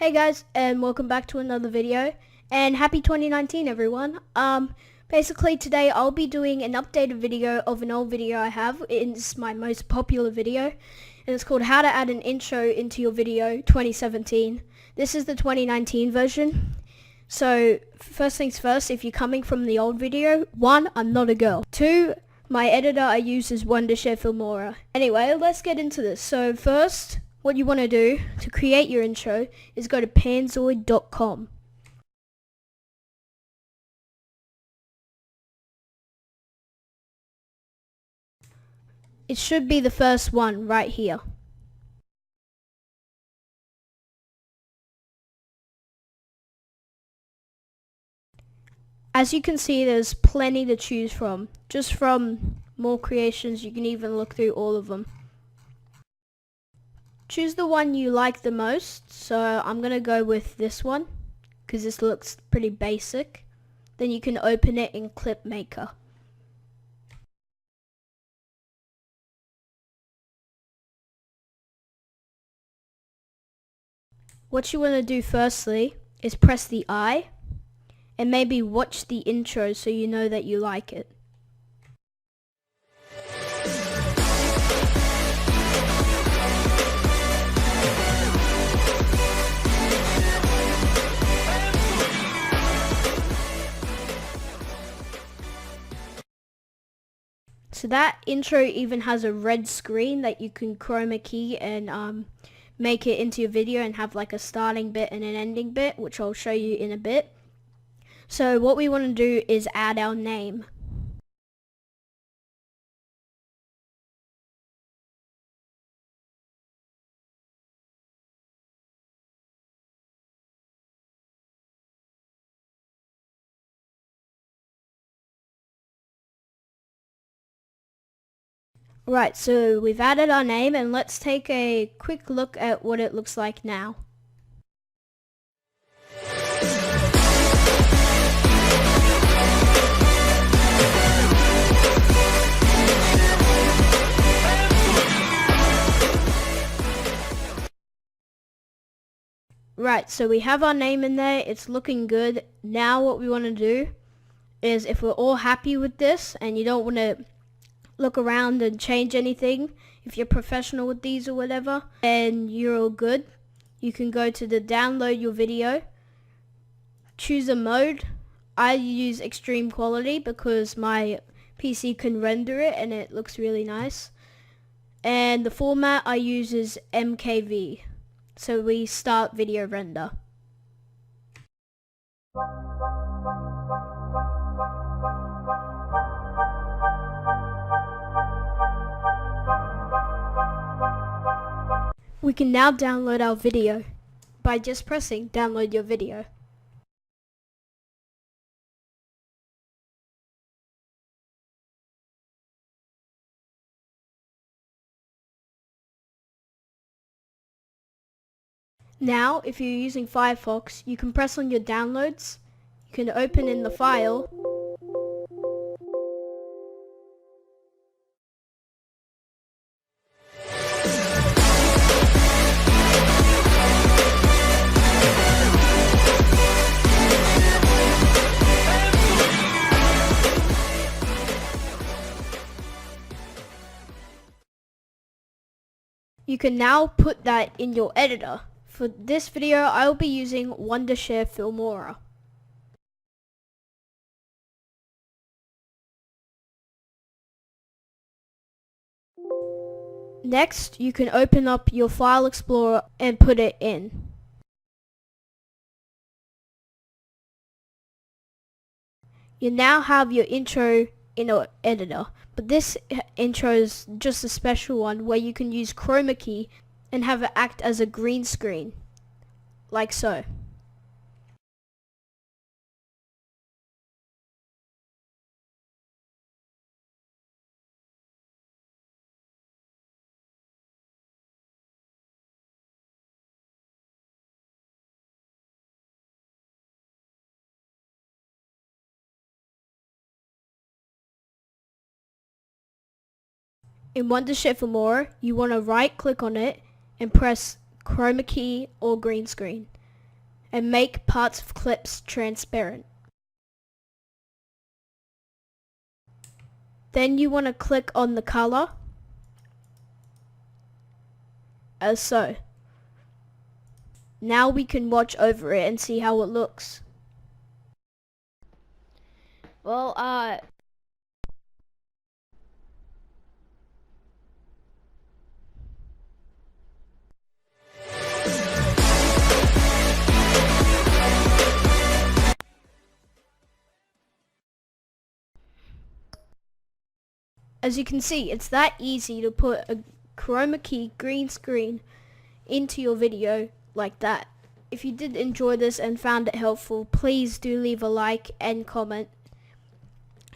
Hey guys, and welcome back to another video, and happy 2019 everyone. Basically today I'll be doing an updated video of an old video I have. It's my most popular video, and it's called How to Add an Intro into Your Video 2017. This is the 2019 version. So first things first, if you're coming from the old video, 1, I'm not a girl. 2, my editor I use is Wondershare Filmora. Anyway, let's get into this. So first, what you want to do to create your intro is go to panzoid.com. It should be the first one right here. As you can see, there's plenty to choose from. Just from more creations, you can even look through all of them. Choose the one you like the most, so I'm going to go with this one because this looks pretty basic. Then you can open it in Clip Maker. What you want to do firstly is press the I and maybe watch the intro so you know that you like it. So that intro even has a red screen that you can chroma key and make it into your video and have like a starting bit and an ending bit, which I'll show you in a bit. So what we want to do is add our name. Right, so we've added our name, and let's take a quick look at what it looks like now. Right, so we have our name in there, it's looking good. Now what we want to do is, if we're all happy with this and you don't want to look around and change anything, if you're professional with these or whatever, and you're all good, you can go to the download your video, choose a mode. I use extreme quality because my PC can render it and it looks really nice, and the format I use is MKV, so we start video render. We can now download our video by just pressing download your video. Now, if you're using Firefox, you can press on your downloads, you can open in the file, you can now put that in your editor. For this video, I'll be using Wondershare Filmora. Next, you can open up your File Explorer and put it in. You now have your intro in our editor, but this intro is just a special one where you can use chroma key and have it act as a green screen, like so. In Wondershare Filmora, you want to right click on it and press chroma key or green screen. and make parts of clips transparent. Then you want to click on the color, as so. Now we can watch over it and see how it looks. Well, as you can see, it's that easy to put a chroma key green screen into your video like that. If you did enjoy this and found it helpful, please do leave a like and comment.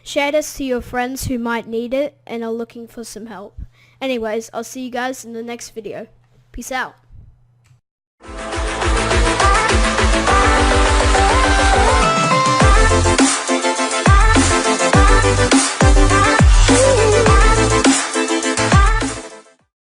Share this to your friends who might need it and are looking for some help. Anyways, I'll see you guys in the next video. Peace out.